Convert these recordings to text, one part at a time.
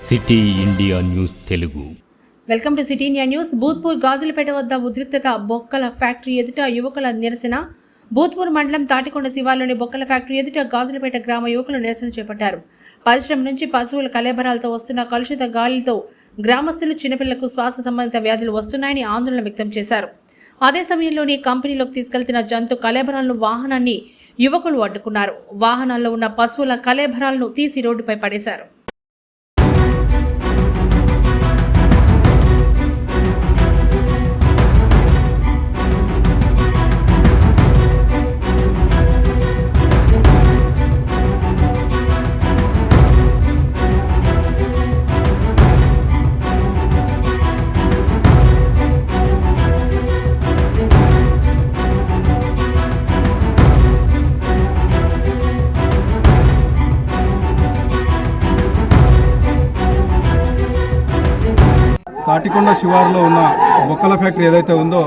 City India news Telugu. Welcome to city India news. Bhoothpur Gajulapeta వద్ద ఉద్రిక్తత. బొక్కల ఫ్యాక్టరీ ఎదుట యువకుల నిరసన. భూత్పూర్ మండలం తాటికొండ శివార్లోని బొక్కల ఫ్యాక్టరీ ఎదుట గాజులపేట గ్రామ యువకులు నిరసన చేపట్టారు. పరిశ్రమ నుంచి పశువుల కళేబరాలతో వస్తున్న కలుషిత గాలితో గ్రామస్తులు, చిన్నపిల్లలకు శ్వాస సంబంధిత వ్యాధులు వస్తున్నాయని ఆందోళన వ్యక్తం చేశారు. అదే సమయంలోని కంపెనీలోకి తీసుకెళ్తున్న జంతు కళేబరాలను వాహనాన్ని యువకులు అడ్డుకున్నారు. వాహనాల్లో ఉన్న పశువుల కళేబరాలను తీసి రోడ్డుపై పడేశారు. తాటికొండ శివారులో ఉన్న బొక్కల ఫ్యాక్టరీ ఏదైతే ఉందో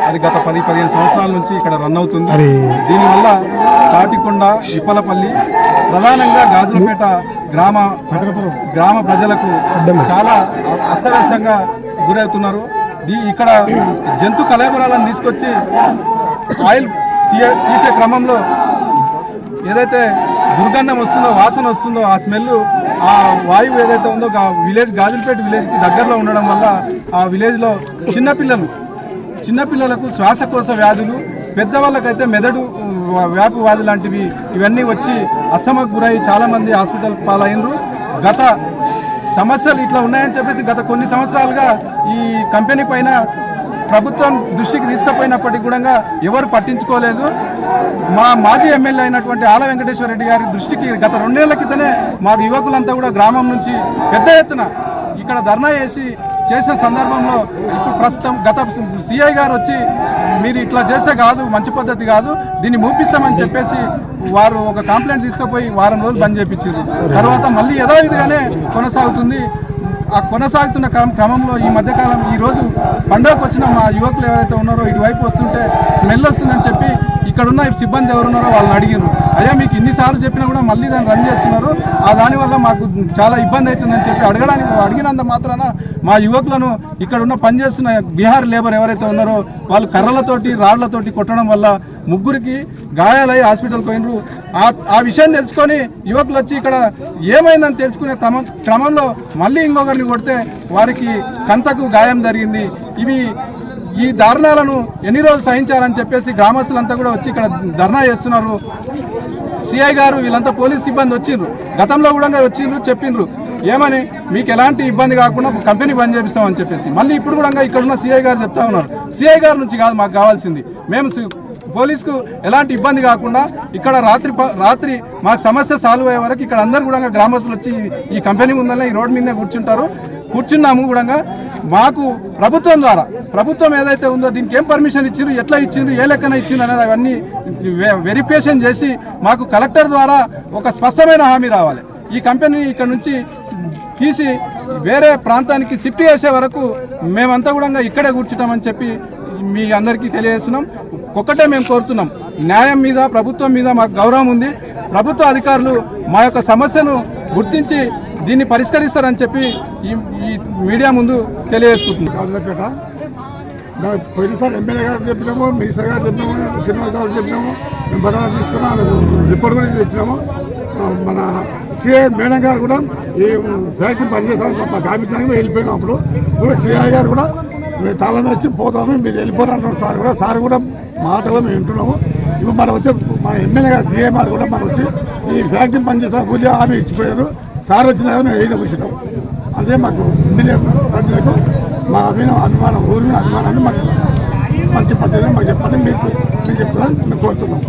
అది గత 10-15 సంవత్సరాల నుంచి ఇక్కడ రన్ అవుతుంది. దీనివల్ల తాటికొండ, ఇప్పలపల్లి, ప్రధానంగా గాజులపేట గ్రామ ప్రజలకు చాలా అస్తవ్యస్తంగా గురవుతున్నారు. ఇక్కడ జంతు కళేబరాలను తీసుకొచ్చి ఆయిల్ తీసే క్రమంలో ఏదైతే దుర్గంధం వస్తుందో, వాసన వస్తుందో, ఆ స్మెల్, ఆ వాయువు ఏదైతే ఉందో విలేజ్ గాజులపేట విలేజ్కి దగ్గరలో ఉండడం వల్ల ఆ విలేజ్లో చిన్నపిల్లలకు శ్వాసకోశ వ్యాధులు, పెద్దవాళ్ళకైతే మెదడు వ్యాపు వ్యాధి లాంటివి ఇవన్నీ వచ్చి అస్తమాకు గురై చాలామంది హాస్పిటల్ పాలైనరు. గత సమస్యలు ఇట్లా ఉన్నాయని చెప్పేసి గత కొన్ని సంవత్సరాలుగా ఈ కంపెనీ పైన ప్రభుత్వం దృష్టికి తీసుకుపోయినప్పటికీ కూడా ఎవరు పట్టించుకోలేదు. మా మాజీ ఎమ్మెల్యే అయినటువంటి ఆల వెంకటేశ్వర రెడ్డి గారి దృష్టికి గత 2 ఏళ్ల క్రితమే మా యువకులంతా కూడా గ్రామం నుంచి పెద్ద ఎత్తున ఇక్కడ ధర్నా చేసిన సందర్భంలో ఇప్పుడు ప్రస్తుతం గత సిఐ గారు వచ్చి మీరు ఇట్లా చేస్తే కాదు, మంచి పద్ధతి కాదు, దీన్ని మూపిస్తామని చెప్పేసి వారు ఒక కంప్లైంట్ తీసుకుపోయి వారం రోజులు బంద్ చేయించారు. తర్వాత మళ్ళీ యథావిధిగానే కొనసాగుతుంది. ఆ కొనసాగుతున్న క్రమంలో ఈ మధ్యకాలం ఈరోజు పండుగకు వచ్చిన మా యువకులు ఎవరైతే ఉన్నారో ఇటువైపు వస్తుంటే స్మెల్ వస్తుందని చెప్పి ఇక్కడున్న సిబ్బంది ఎవరున్నారో వాళ్ళని అడిగారు. అయ్యా మీకు ఇన్నిసార్లు చెప్పినా కూడా మళ్ళీ దాన్ని రన్ చేస్తున్నారు, దానివల్ల మాకు చాలా ఇబ్బంది అవుతుందని చెప్పి అడిగినంత మాత్రాన మా యువకులను ఇక్కడున్న పనిచేస్తున్న బీహార్ లేబర్ ఎవరైతే ఉన్నారో వాళ్ళు కర్రలతోటి, రాళ్లతోటి కొట్టడం వల్ల 3 గాయాలై హాస్పిటల్కి పోయినరు. ఆ విషయం తెలుసుకొని యువకులు వచ్చి ఇక్కడ ఏమైందని తెలుసుకునే క్రమంలో మళ్ళీ ఇంకొకరిని కొడితే వారికి కంతకు గాయం జరిగింది. ఈ దారుణాలను ఎన్ని రోజులు సహించాలని చెప్పేసి గ్రామస్తులంతా కూడా వచ్చి ఇక్కడ ధర్నా చేస్తున్నారు. సిఐ గారు వీళ్ళంతా పోలీస్ సిబ్బంది వచ్చిండ్రు, గతంలో కూడా వచ్చిండ్రు, చెప్పిండ్రు ఏమని మీకు ఎలాంటి ఇబ్బంది కాకుండా కంపెనీ బంద్ చేపిస్తామని చెప్పేసి. మళ్ళీ ఇప్పుడు కూడా ఇక్కడున్న సిఐ గారు చెప్తా ఉన్నారు, సిఐ గారి నుంచి కాదు మాకు కావాల్సింది, మేము పోలీసుకు ఎలాంటి ఇబ్బంది కాకుండా ఇక్కడ రాత్రి మాకు సమస్య సాల్వ్ అయ్యే వరకు ఇక్కడ అందరు కూడా గ్రామస్తులు వచ్చి ఈ కంపెనీ ముందర ఈ రోడ్డు మీదే కూర్చున్నాము కూడా. మాకు ప్రభుత్వం ఏదైతే ఉందో దీనికి ఏం పర్మిషన్ ఇచ్చారు, ఎట్లా ఇచ్చిండ్రు, ఏ లెక్కన ఇచ్చిండ్రు అనేది అవన్నీ వెరిఫికేషన్ చేసి మాకు కలెక్టర్ ద్వారా ఒక స్పష్టమైన హామీ రావాలి. ఈ కంపెనీ ఇక్కడ నుంచి తీసి వేరే ప్రాంతానికి షిఫ్ట్ చేసే వరకు మేమంతా కూడా ఇక్కడే కూర్చుంటామని చెప్పి మీ అందరికీ తెలియజేస్తున్నాం. ఒక్కటే మేము కోరుతున్నాం, న్యాయం మీద, ప్రభుత్వం మీద మాకు గౌరవం ఉంది. ప్రభుత్వ అధికారులు మా యొక్క సమస్యను గుర్తించి దీన్ని పరిష్కరిస్తారని చెప్పి ఈ మీడియా ముందు తెలియజేసుకుంటున్నాం. గాజులపేట పోయినసారి ఎమ్మెల్యే గారు చెప్పినాము, మినిస్టర్ గారు చెప్పినాము, శ్రీనివాస్ గారు చెప్పినాము, మేము బదలా తీసుకున్నాం, రిపోర్ట్ కూడా ఇచ్చినాము. మన సిఐ మేడం గారు కూడా ఈ ఫ్యాక్టరీ పనిచేస్తాము కామించడానికి వెళ్ళిపోయినాం. అప్పుడు కూడా సిఐ గారు కూడా మేము తాళమే వచ్చి పోతాము, మీరు వెళ్ళిపోరు అంటున్నారు. సార్ కూడా మాటలో మేము వింటున్నాము. ఇప్పుడు మనం వచ్చి మన ఎమ్మెల్యే గారు జిఏమార్ కూడా మనం వచ్చి ఈ ఫ్యాక్టరీ పనిచేస్తాం కూలి హామీ ఇచ్చిపోయారు. సార్ వచ్చిన దగ్గర మేము ఏదో కూర్చున్నాం. అదే మాకు ఎమ్మెల్యే ప్రజలకు మా అభిమానం, ఊరి మీద అభిమానాన్ని మాకు మంచి పద్ధతిగా మాకు చెప్పండి, మీకు చెప్తున్నాను మేము కోరుతున్నాం.